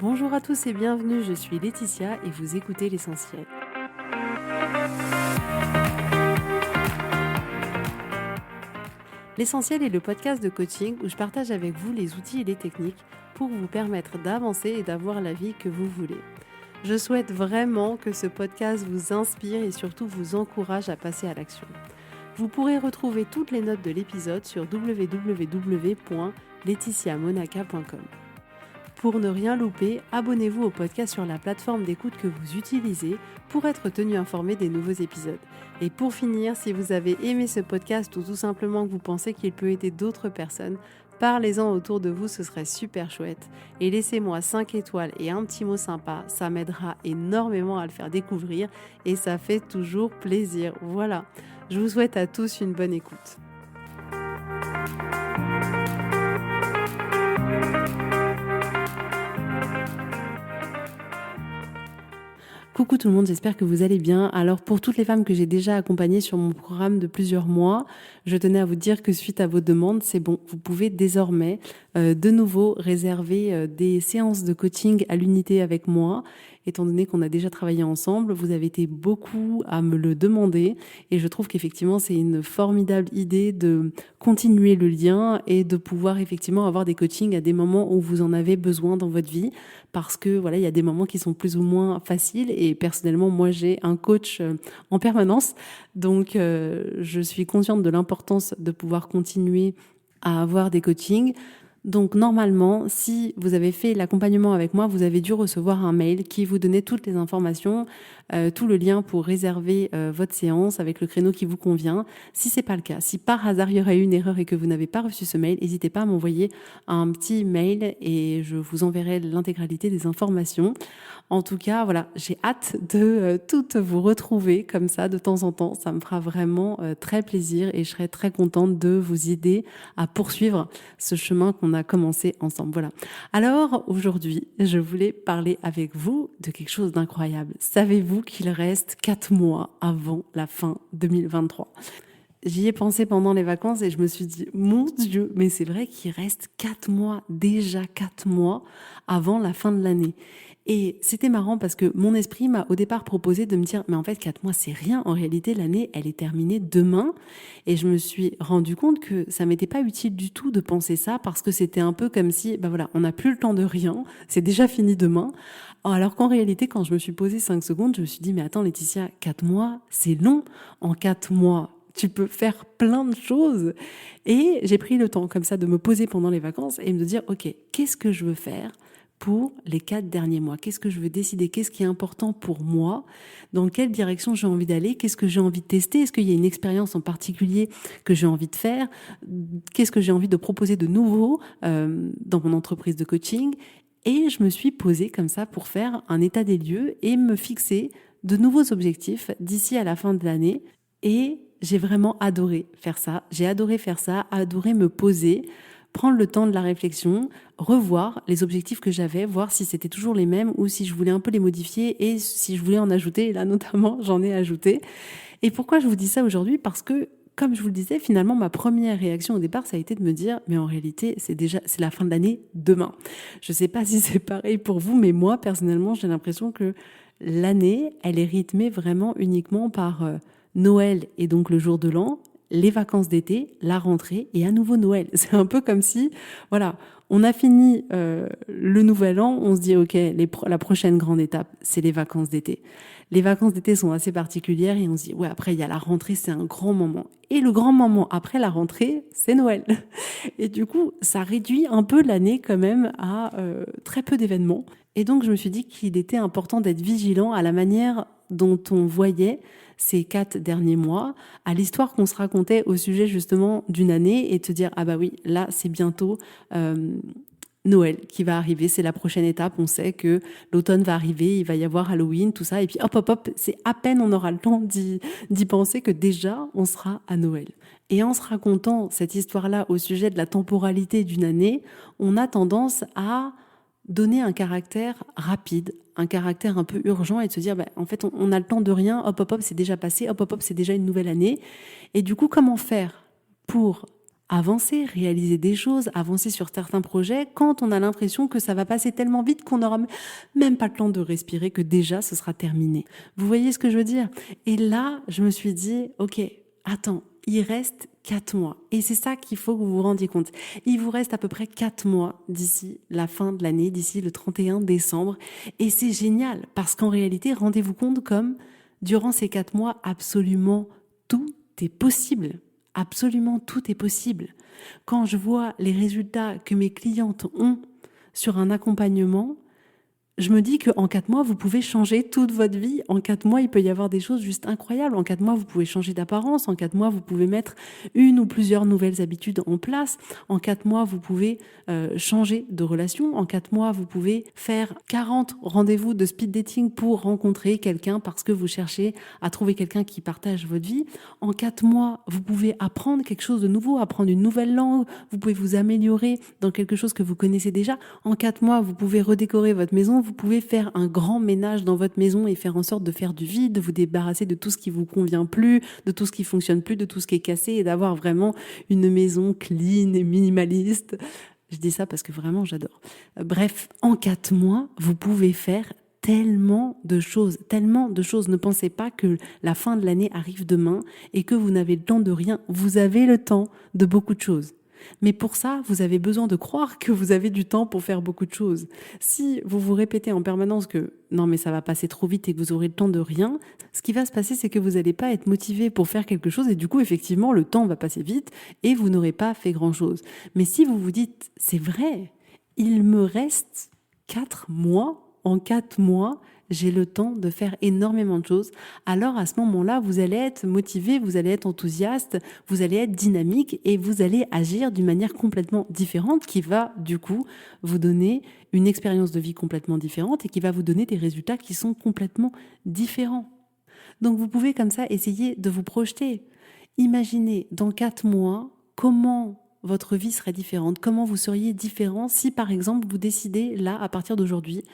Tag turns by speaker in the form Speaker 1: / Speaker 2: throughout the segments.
Speaker 1: Bonjour à tous et bienvenue, je suis Laetitia et vous écoutez l'essentiel. L'essentiel est le podcast de coaching où je partage avec vous les outils et les techniques pour vous permettre d'avancer et d'avoir la vie que vous voulez. Je souhaite vraiment que ce podcast vous inspire et surtout vous encourage à passer à l'action. Vous pourrez retrouver toutes les notes de l'épisode sur www.laetitiamonaca.com. Pour ne rien louper, abonnez-vous au podcast sur la plateforme d'écoute que vous utilisez pour être tenu informé des nouveaux épisodes. Et pour finir, si vous avez aimé ce podcast ou tout simplement que vous pensez qu'il peut aider d'autres personnes, parlez-en autour de vous, ce serait super chouette. Et laissez-moi 5 étoiles et un petit mot sympa, ça m'aidera énormément à le faire découvrir et ça fait toujours plaisir. Voilà, je vous souhaite à tous une bonne écoute. Coucou tout le monde, j'espère que vous allez bien. Alors pour toutes les femmes que j'ai déjà accompagnées sur mon programme de plusieurs mois, je tenais à vous dire que suite à vos demandes, c'est bon, vous pouvez désormais de nouveau réserver des séances de coaching à l'unité avec moi. Étant donné qu'on a déjà travaillé ensemble, vous avez été beaucoup à me le demander et je trouve qu'effectivement c'est une formidable idée de continuer le lien et de pouvoir effectivement avoir des coachings à des moments où vous en avez besoin dans votre vie parce que voilà, il y a des moments qui sont plus ou moins faciles et personnellement moi j'ai un coach en permanence donc je suis consciente de l'importance de pouvoir continuer à avoir des coachings. Donc normalement, si vous avez fait l'accompagnement avec moi, vous avez dû recevoir un mail qui vous donnait toutes les informations, tout le lien pour réserver votre séance avec le créneau qui vous convient. Si c'est pas le cas, si par hasard il y aurait eu une erreur et que vous n'avez pas reçu ce mail, n'hésitez pas à m'envoyer un petit mail et je vous enverrai l'intégralité des informations. En tout cas, voilà, j'ai hâte de toutes vous retrouver comme ça de temps en temps. Ça me fera vraiment très plaisir et je serai très contente de vous aider à poursuivre ce chemin qu'on a commencé ensemble. Voilà. Alors aujourd'hui, je voulais parler avec vous de quelque chose d'incroyable. Savez-vous qu'il reste 4 mois avant la fin 2023 ? J'y ai pensé pendant les vacances et je me suis dit, mon Dieu, mais c'est vrai qu'il reste 4 mois, déjà 4 mois avant la fin de l'année. Et c'était marrant parce que mon esprit m'a au départ proposé de me dire, mais en fait 4 mois c'est rien, en réalité l'année elle est terminée demain. Et je me suis rendu compte que ça m'était pas utile du tout de penser ça parce que c'était un peu comme si, ben voilà, on n'a plus le temps de rien, c'est déjà fini demain. Alors qu'en réalité quand je me suis posé 5 secondes, je me suis dit, mais attends Laetitia, 4 mois c'est long, en 4 mois tu peux faire plein de choses. Et j'ai pris le temps comme ça de me poser pendant les vacances et de me dire, ok, qu'est-ce que je veux faire pour les 4 derniers mois? Qu'est-ce que je veux décider? Qu'est-ce qui est important pour moi? Dans quelle direction j'ai envie d'aller? Qu'est-ce que j'ai envie de tester? Est-ce qu'il y a une expérience en particulier que j'ai envie de faire? Qu'est-ce que j'ai envie de proposer de nouveau dans mon entreprise de coaching? Et je me suis posée comme ça pour faire un état des lieux et me fixer de nouveaux objectifs d'ici à la fin de l'année. Et j'ai vraiment adoré faire ça. J'ai adoré faire ça, adoré me poser, prendre le temps de la réflexion, revoir les objectifs que j'avais, voir si c'était toujours les mêmes ou si je voulais un peu les modifier et si je voulais en ajouter. Et là, notamment, j'en ai ajouté. Et pourquoi je vous dis ça aujourd'hui? Parce que, comme je vous le disais, finalement, ma première réaction au départ, ça a été de me dire, mais en réalité, c'est la fin de l'année demain. Je sais pas si c'est pareil pour vous, mais moi, personnellement, j'ai l'impression que l'année, elle est rythmée vraiment uniquement par Noël et donc le jour de l'an, les vacances d'été, la rentrée et à nouveau Noël. C'est un peu comme si, voilà, on a fini le nouvel an, on se dit, ok, la prochaine grande étape, c'est les vacances d'été. Les vacances d'été sont assez particulières et on se dit, ouais, après, il y a la rentrée, c'est un grand moment. Et le grand moment après la rentrée, c'est Noël. Et du coup, ça réduit un peu l'année quand même à très peu d'événements. Et donc, je me suis dit qu'il était important d'être vigilant à la manière dont on voyait ces 4 derniers mois, à l'histoire qu'on se racontait au sujet justement d'une année et te dire, ah bah oui, là, c'est bientôt Noël qui va arriver, c'est la prochaine étape, on sait que l'automne va arriver, il va y avoir Halloween, tout ça, et puis hop, c'est à peine on aura le temps d'y penser que déjà on sera à Noël. Et en se racontant cette histoire-là au sujet de la temporalité d'une année, on a tendance à donner un caractère rapide, un caractère un peu urgent et de se dire, en fait, on a le temps de rien, hop, c'est déjà passé, hop, c'est déjà une nouvelle année. Et du coup, comment faire pour avancer, réaliser des choses, avancer sur certains projets quand on a l'impression que ça va passer tellement vite qu'on n'aura même pas le temps de respirer, que déjà ce sera terminé. Vous voyez ce que je veux dire? Et là, je me suis dit, ok, attends, il reste 4 mois. Et c'est ça qu'il faut que vous vous rendiez compte. Il vous reste à peu près 4 mois d'ici la fin de l'année, d'ici le 31 décembre. Et c'est génial parce qu'en réalité, rendez-vous compte comme durant ces 4 mois, absolument tout est possible. Absolument tout est possible. Quand je vois les résultats que mes clientes ont sur un accompagnement, je me dis qu'en 4 mois, vous pouvez changer toute votre vie. En 4 mois, il peut y avoir des choses juste incroyables. En 4 mois, vous pouvez changer d'apparence. En 4 mois, vous pouvez mettre une ou plusieurs nouvelles habitudes en place. En 4 mois, vous pouvez changer de relation. En 4 mois, vous pouvez faire 40 rendez-vous de speed dating pour rencontrer quelqu'un parce que vous cherchez à trouver quelqu'un qui partage votre vie. En 4 mois, vous pouvez apprendre quelque chose de nouveau, apprendre une nouvelle langue. Vous pouvez vous améliorer dans quelque chose que vous connaissez déjà. En 4 mois, vous pouvez redécorer votre maison. Vous pouvez faire un grand ménage dans votre maison et faire en sorte de faire du vide, de vous débarrasser de tout ce qui vous convient plus, de tout ce qui fonctionne plus, de tout ce qui est cassé et d'avoir vraiment une maison clean et minimaliste. Je dis ça parce que vraiment j'adore. Bref, en 4 mois, vous pouvez faire tellement de choses, tellement de choses. Ne pensez pas que la fin de l'année arrive demain et que vous n'avez le temps de rien. Vous avez le temps de beaucoup de choses. Mais pour ça, vous avez besoin de croire que vous avez du temps pour faire beaucoup de choses. Si vous vous répétez en permanence que non mais ça va passer trop vite et que vous aurez le temps de rien, ce qui va se passer c'est que vous n'allez pas être motivé pour faire quelque chose et du coup effectivement le temps va passer vite et vous n'aurez pas fait grand chose. Mais si vous vous dites c'est vrai, il me reste 4 mois, en 4 mois, j'ai le temps de faire énormément de choses, alors à ce moment-là, vous allez être motivé, vous allez être enthousiaste, vous allez être dynamique et vous allez agir d'une manière complètement différente qui va du coup vous donner une expérience de vie complètement différente et qui va vous donner des résultats qui sont complètement différents. Donc vous pouvez comme ça essayer de vous projeter. Imaginez dans 4 mois comment votre vie serait différente, comment vous seriez différent si par exemple vous décidez là à partir d'aujourd'hui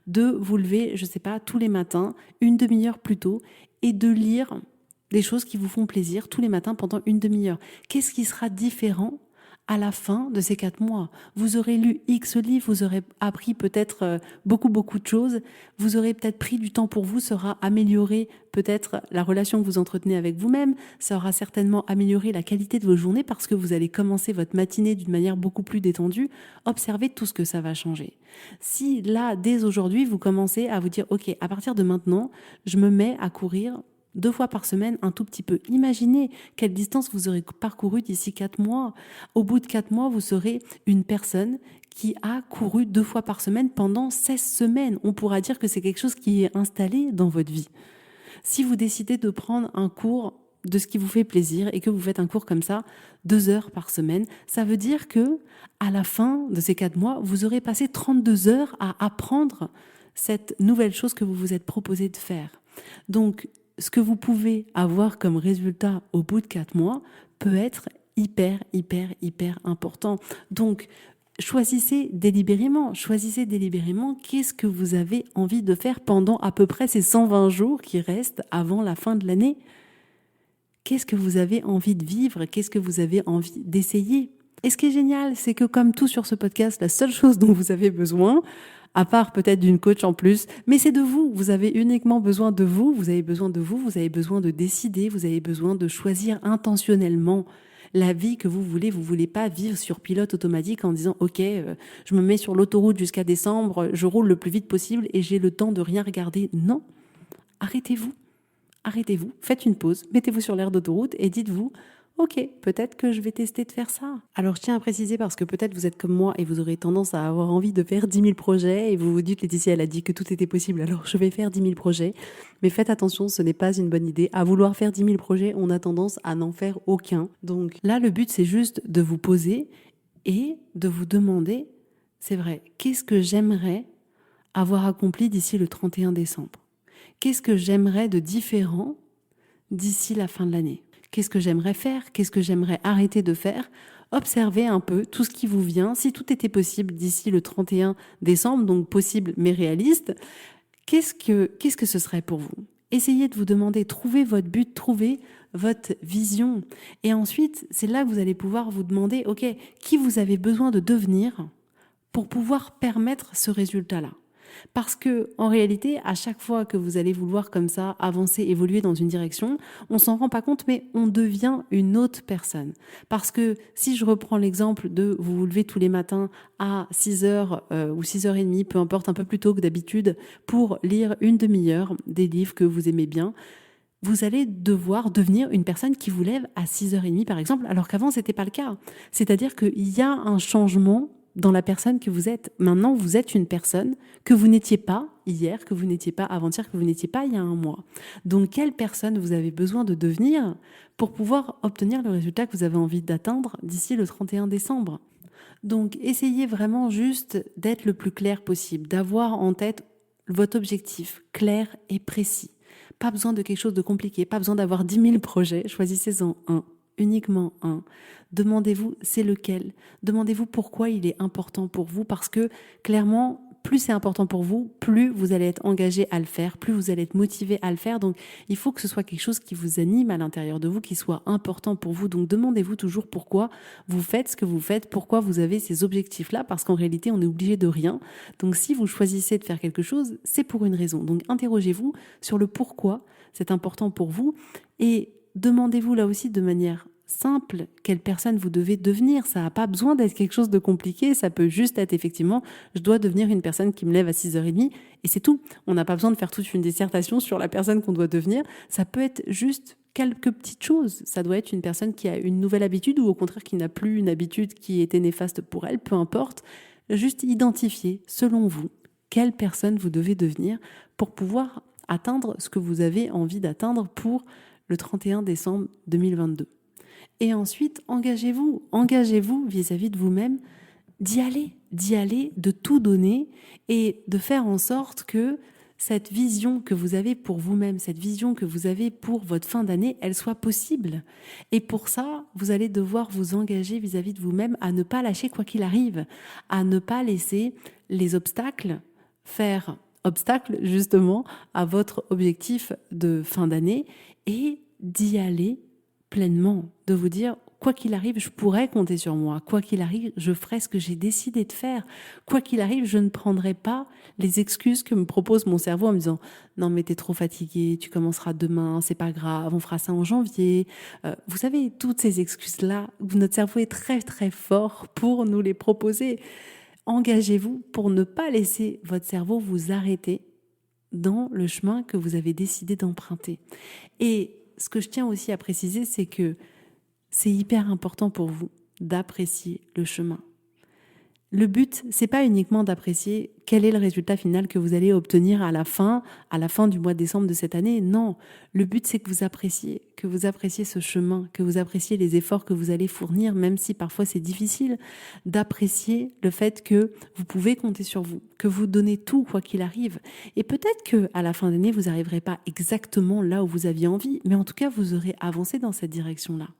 Speaker 1: de vous lever, je sais pas, tous les matins, une demi-heure plus tôt et de lire des choses qui vous font plaisir tous les matins pendant une demi-heure. Qu'est-ce qui sera différent à la fin de ces 4 mois? Vous aurez lu X livres, vous aurez appris peut-être beaucoup de choses, vous aurez peut-être pris du temps pour vous, ça aura amélioré peut-être la relation que vous entretenez avec vous-même, ça aura certainement amélioré la qualité de vos journées parce que vous allez commencer votre matinée d'une manière beaucoup plus détendue. Observez tout ce que ça va changer. Si là, dès aujourd'hui, vous commencez à vous dire « Ok, à partir de maintenant, je me mets à courir 2 fois par semaine, un tout petit peu. » Imaginez quelle distance vous aurez parcouru d'ici 4 mois. Au bout de 4 mois, vous serez une personne qui a couru 2 fois par semaine pendant 16 semaines. On pourra dire que c'est quelque chose qui est installé dans votre vie. Si vous décidez de prendre un cours de ce qui vous fait plaisir et que vous faites un cours comme ça 2 heures par semaine, ça veut dire que à la fin de ces 4 mois, vous aurez passé 32 heures à apprendre cette nouvelle chose que vous vous êtes proposé de faire. Donc, ce que vous pouvez avoir comme résultat au bout de 4 mois peut être hyper important. Donc, choisissez délibérément qu'est-ce que vous avez envie de faire pendant à peu près ces 120 jours qui restent avant la fin de l'année. Qu'est-ce que vous avez envie de vivre? Qu'est-ce que vous avez envie d'essayer? Et ce qui est génial, c'est que comme tout sur ce podcast, la seule chose dont vous avez besoin, à part peut-être d'une coach en plus, mais c'est de vous. Vous avez uniquement besoin de vous, vous avez besoin de vous, vous avez besoin de décider, vous avez besoin de choisir intentionnellement la vie que vous voulez pas vivre sur pilote automatique en disant ok, je me mets sur l'autoroute jusqu'à décembre, je roule le plus vite possible et j'ai le temps de rien regarder. Non, arrêtez-vous, faites une pause, mettez-vous sur l'aire d'autoroute et dites-vous ok, peut-être que je vais tester de faire ça. Alors je tiens à préciser parce que peut-être vous êtes comme moi et vous aurez tendance à avoir envie de faire 10 000 projets et vous vous dites Laetitia elle a dit que tout était possible alors je vais faire 10 000 projets. Mais faites attention, ce n'est pas une bonne idée. À vouloir faire 10 000 projets, on a tendance à n'en faire aucun. Donc là le but c'est juste de vous poser et de vous demander, c'est vrai, qu'est-ce que j'aimerais avoir accompli d'ici le 31 décembre? Qu'est-ce que j'aimerais de différent d'ici la fin de l'année? Qu'est-ce que j'aimerais faire? Qu'est-ce que j'aimerais arrêter de faire? Observez un peu tout ce qui vous vient. Si tout était possible d'ici le 31 décembre, donc possible mais réaliste, qu'est-ce que ce serait pour vous? Essayez de vous demander, trouvez votre but, trouvez votre vision. Et ensuite, c'est là que vous allez pouvoir vous demander, ok, qui vous avez besoin de devenir pour pouvoir permettre ce résultat-là. Parce que, en réalité, à chaque fois que vous allez vouloir comme ça avancer, évoluer dans une direction, on s'en rend pas compte, mais on devient une autre personne. Parce que si je reprends l'exemple de vous vous levez tous les matins à 6h ou 6h30, peu importe, un peu plus tôt que d'habitude, pour lire une demi-heure des livres que vous aimez bien, vous allez devoir devenir une personne qui vous lève à 6h30 par exemple, alors qu'avant c'était pas le cas. C'est-à-dire qu'il y a un changement dans la personne que vous êtes. Maintenant, vous êtes une personne que vous n'étiez pas hier, que vous n'étiez pas avant-hier, que vous n'étiez pas il y a un mois. Donc, quelle personne vous avez besoin de devenir pour pouvoir obtenir le résultat que vous avez envie d'atteindre d'ici le 31 décembre? Donc, essayez vraiment juste d'être le plus clair possible, d'avoir en tête votre objectif clair et précis. Pas besoin de quelque chose de compliqué, pas besoin d'avoir 10 000 projets, choisissez-en un. Uniquement un. Demandez-vous c'est lequel. Demandez-vous pourquoi il est important pour vous, parce que clairement, plus c'est important pour vous, plus vous allez être engagé à le faire, plus vous allez être motivé à le faire. Donc, il faut que ce soit quelque chose qui vous anime à l'intérieur de vous, qui soit important pour vous. Donc, demandez-vous toujours pourquoi vous faites ce que vous faites, pourquoi vous avez ces objectifs-là, parce qu'en réalité, on est obligé de rien. Donc, si vous choisissez de faire quelque chose, c'est pour une raison. Donc, interrogez-vous sur le pourquoi c'est important pour vous et demandez-vous là aussi de manière simple quelle personne vous devez devenir. Ça n'a pas besoin d'être quelque chose de compliqué, ça peut juste être effectivement, je dois devenir une personne qui me lève à 6h30 et c'est tout. On n'a pas besoin de faire toute une dissertation sur la personne qu'on doit devenir, ça peut être juste quelques petites choses. Ça doit être une personne qui a une nouvelle habitude ou au contraire qui n'a plus une habitude qui était néfaste pour elle, peu importe. Juste identifier, selon vous, quelle personne vous devez devenir pour pouvoir atteindre ce que vous avez envie d'atteindre pour le 31 décembre 2022. Et ensuite, engagez-vous vis-à-vis de vous-même d'y aller, de tout donner et de faire en sorte que cette vision que vous avez pour vous-même, cette vision que vous avez pour votre fin d'année, elle soit possible. Et pour ça, vous allez devoir vous engager vis-à-vis de vous-même à ne pas lâcher quoi qu'il arrive, à ne pas laisser les obstacles faire obstacle justement à votre objectif de fin d'année et d'y aller pleinement, de vous dire quoi qu'il arrive, je pourrais compter sur moi. Quoi qu'il arrive, je ferai ce que j'ai décidé de faire. Quoi qu'il arrive, je ne prendrai pas les excuses que me propose mon cerveau en me disant non mais t'es trop fatigué, tu commenceras demain, c'est pas grave, on fera ça en janvier. Vous savez, toutes ces excuses-là, notre cerveau est très très fort pour nous les proposer. Engagez-vous pour ne pas laisser votre cerveau vous arrêter dans le chemin que vous avez décidé d'emprunter. Et ce que je tiens aussi à préciser, c'est que c'est hyper important pour vous d'apprécier le chemin. Le but, c'est pas uniquement d'apprécier quel est le résultat final que vous allez obtenir à la fin du mois de décembre de cette année. Non, le but, c'est que vous appréciez ce chemin, que vous appréciez les efforts que vous allez fournir, même si parfois c'est difficile, d'apprécier le fait que vous pouvez compter sur vous, que vous donnez tout quoi qu'il arrive. Et peut-être que à la fin d'année, vous n'arriverez pas exactement là où vous aviez envie, mais en tout cas, vous aurez avancé dans cette direction-là.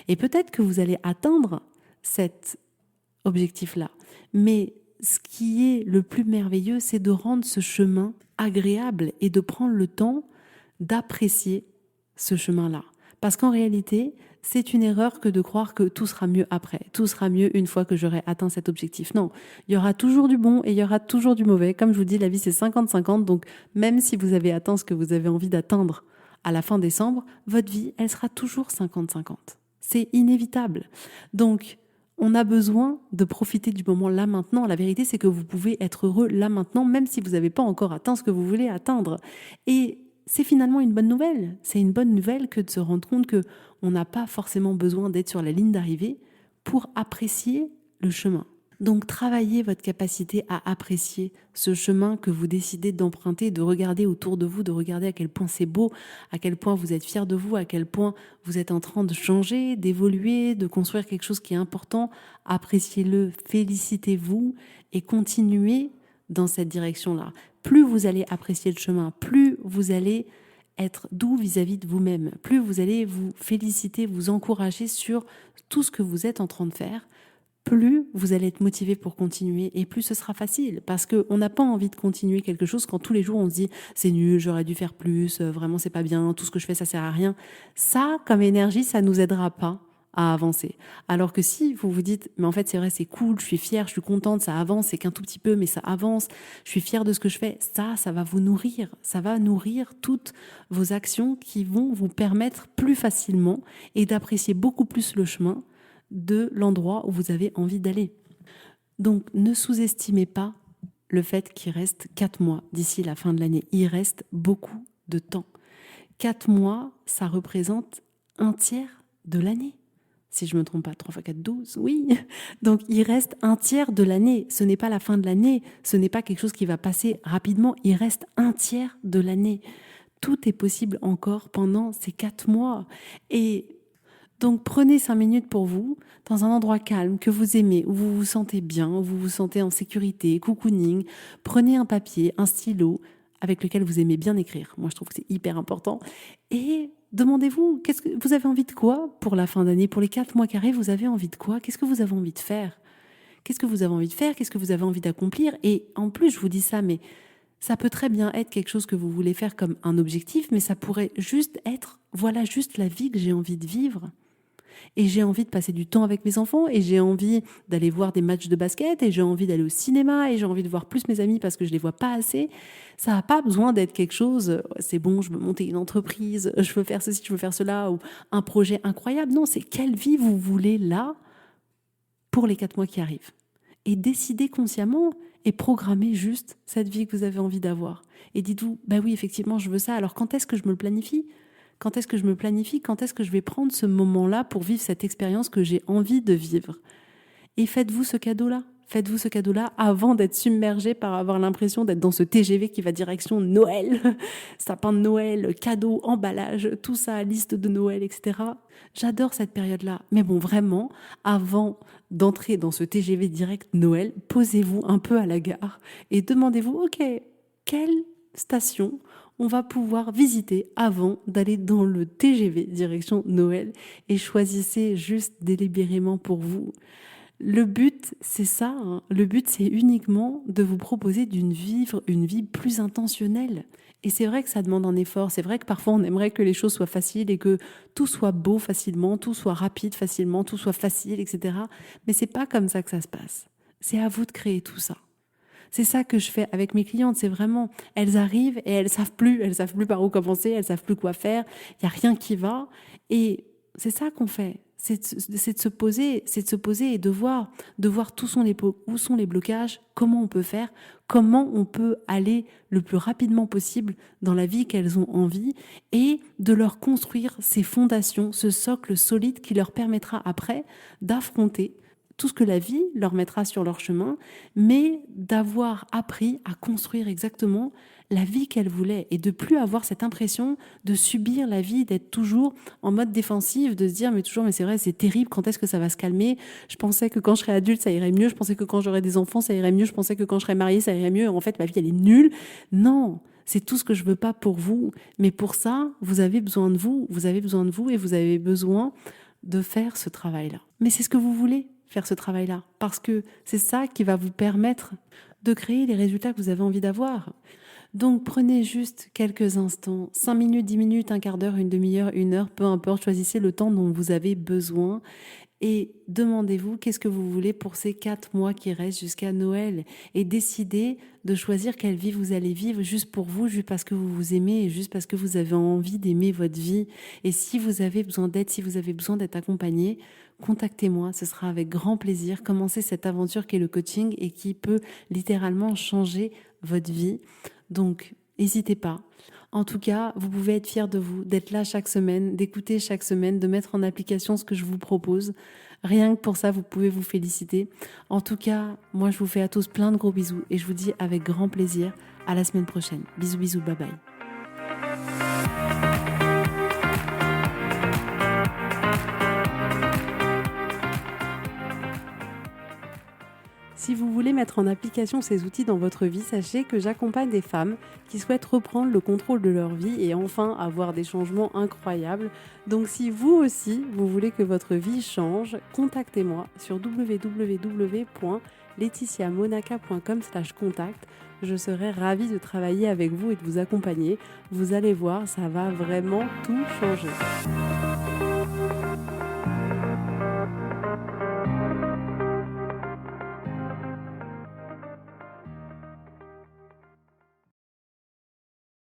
Speaker 1: Et peut-être que vous allez atteindre cet objectif-là. Mais ce qui est le plus merveilleux, c'est de rendre ce chemin agréable et de prendre le temps d'apprécier ce chemin-là. Parce qu'en réalité, c'est une erreur que de croire que tout sera mieux après, tout sera mieux une fois que j'aurai atteint cet objectif. Non, il y aura toujours du bon et il y aura toujours du mauvais. Comme je vous dis, la vie c'est 50-50, donc même si vous avez atteint ce que vous avez envie d'atteindre à la fin décembre, votre vie, elle sera toujours 50-50. C'est inévitable. Donc, on a besoin de profiter du moment là maintenant. La vérité, c'est que vous pouvez être heureux là maintenant, même si vous n'avez pas encore atteint ce que vous voulez atteindre. Et c'est finalement une bonne nouvelle. C'est une bonne nouvelle que de se rendre compte que on n'a pas forcément besoin d'être sur la ligne d'arrivée pour apprécier le chemin. Donc, travaillez votre capacité à apprécier ce chemin que vous décidez d'emprunter, de regarder autour de vous, de regarder à quel point c'est beau, à quel point vous êtes fiers de vous, à quel point vous êtes en train de changer, d'évoluer, de construire quelque chose qui est important. Appréciez-le, félicitez-vous et continuez dans cette direction-là. Plus vous allez apprécier le chemin, plus vous allez être doux vis-à-vis de vous-même, plus vous allez vous féliciter, vous encourager sur tout ce que vous êtes en train de faire, plus vous allez être motivé pour continuer et plus ce sera facile. Parce qu'on n'a pas envie de continuer quelque chose quand tous les jours on se dit c'est nul, j'aurais dû faire plus, vraiment c'est pas bien, tout ce que je fais ça sert à rien. Ça, comme énergie, ça nous aidera pas à avancer. Alors que si vous vous dites mais en fait c'est vrai, c'est cool, je suis fière, je suis contente, ça avance, c'est qu'un tout petit peu mais ça avance, je suis fière de ce que je fais, ça va vous nourrir, ça va nourrir toutes vos actions qui vont vous permettre plus facilement et d'apprécier beaucoup plus le chemin de l'endroit où vous avez envie d'aller. Donc ne sous-estimez pas le fait qu'il reste 4 mois d'ici la fin de l'année. Il reste beaucoup de temps. 4 mois, ça représente un tiers de l'année. Si je ne me trompe pas, 3 x 4, 12, oui. Donc il reste un tiers de l'année. Ce n'est pas la fin de l'année, ce n'est pas quelque chose qui va passer rapidement. Il reste un tiers de l'année. Tout est possible encore pendant ces 4 mois. Et donc prenez 5 minutes pour vous, dans un endroit calme, que vous aimez, où vous vous sentez bien, où vous vous sentez en sécurité, cocooning. Prenez un papier, un stylo, avec lequel vous aimez bien écrire. Moi, je trouve que c'est hyper important. Et demandez-vous, qu'est-ce que vous avez envie de quoi pour la fin d'année? Pour les 4 mois qui arrivent, vous avez envie de quoi? Qu'est-ce que vous avez envie de faire? Qu'est-ce que vous avez envie de faire? Qu'est-ce que vous avez envie d'accomplir? Et en plus, je vous dis ça, mais ça peut très bien être quelque chose que vous voulez faire comme un objectif, mais ça pourrait juste être, voilà, juste la vie que j'ai envie de vivre. Et j'ai envie de passer du temps avec mes enfants, et j'ai envie d'aller voir des matchs de basket, et j'ai envie d'aller au cinéma, et j'ai envie de voir plus mes amis parce que je les vois pas assez. Ça n'a pas besoin d'être quelque chose, c'est bon, je veux monter une entreprise, je veux faire ceci, je veux faire cela, ou un projet incroyable. Non, c'est quelle vie vous voulez là pour les 4 mois qui arrivent. Et décidez consciemment et programmez juste cette vie que vous avez envie d'avoir. Et dites-vous, bah oui, effectivement, je veux ça. Alors quand est-ce que je me le planifie ? Quand est-ce que je me planifie ? Quand est-ce que je vais prendre ce moment-là pour vivre cette expérience que j'ai envie de vivre ? Et faites-vous ce cadeau-là. Faites-vous ce cadeau-là avant d'être submergé par avoir l'impression d'être dans ce TGV qui va direction Noël, sapin de Noël, cadeaux, emballage, tout ça, liste de Noël, etc. J'adore cette période-là. Mais bon, vraiment, avant d'entrer dans ce TGV direct Noël, posez-vous un peu à la gare et demandez-vous, ok, quelle station on va pouvoir visiter avant d'aller dans le TGV direction Noël, et choisissez juste délibérément pour vous. Le but, c'est ça, hein. Le but, c'est uniquement de vous proposer vivre une vie plus intentionnelle. Et c'est vrai que ça demande un effort, c'est vrai que parfois on aimerait que les choses soient faciles et que tout soit beau facilement, tout soit rapide facilement, tout soit facile, etc. Mais c'est pas comme ça que ça se passe. C'est à vous de créer tout ça. C'est ça que je fais avec mes clientes, c'est vraiment, elles arrivent et elles savent plus par où commencer, elles savent plus quoi faire, il y a rien qui va, et c'est ça qu'on fait. C'est de se poser et de voir où sont les blocages, comment on peut faire, comment on peut aller le plus rapidement possible dans la vie qu'elles ont envie, et de leur construire ces fondations, ce socle solide qui leur permettra après d'affronter tout ce que la vie leur mettra sur leur chemin, mais d'avoir appris à construire exactement la vie qu'elles voulaient et de plus avoir cette impression de subir la vie, d'être toujours en mode défensif, de se dire mais c'est vrai, c'est terrible, quand est-ce que ça va se calmer? Je pensais que quand je serais adulte ça irait mieux, je pensais que quand j'aurais des enfants ça irait mieux, je pensais que quand je serais mariée ça irait mieux, en fait ma vie elle est nulle. Non, c'est tout ce que je veux pas pour vous, mais pour ça vous avez besoin de vous, et vous avez besoin de faire ce travail-là. Mais c'est ce que vous voulez, faire ce travail-là, parce que c'est ça qui va vous permettre de créer les résultats que vous avez envie d'avoir. Donc prenez juste quelques instants, 5 minutes, 10 minutes, un quart d'heure, une demi-heure, 1 heure, peu importe, choisissez le temps dont vous avez besoin et demandez-vous qu'est-ce que vous voulez pour ces 4 mois qui restent jusqu'à Noël, et décidez de choisir quelle vie vous allez vivre juste pour vous, juste parce que vous vous aimez et juste parce que vous avez envie d'aimer votre vie. Et si vous avez besoin d'aide, si vous avez besoin d'être accompagné, contactez-moi, ce sera avec grand plaisir. Commencez cette aventure qui est le coaching et qui peut littéralement changer votre vie. Donc, n'hésitez pas. En tout cas, vous pouvez être fiers de vous, d'être là chaque semaine, d'écouter chaque semaine, de mettre en application ce que je vous propose. Rien que pour ça, vous pouvez vous féliciter. En tout cas, moi, je vous fais à tous plein de gros bisous et je vous dis avec grand plaisir à la semaine prochaine. Bisous, bisous, bye bye. Si vous voulez mettre en application ces outils dans votre vie, sachez que j'accompagne des femmes qui souhaitent reprendre le contrôle de leur vie et enfin avoir des changements incroyables. Donc si vous aussi, vous voulez que votre vie change, contactez-moi sur www.laetitiamonaca.com/contact. Je serai ravie de travailler avec vous et de vous accompagner. Vous allez voir, ça va vraiment tout changer.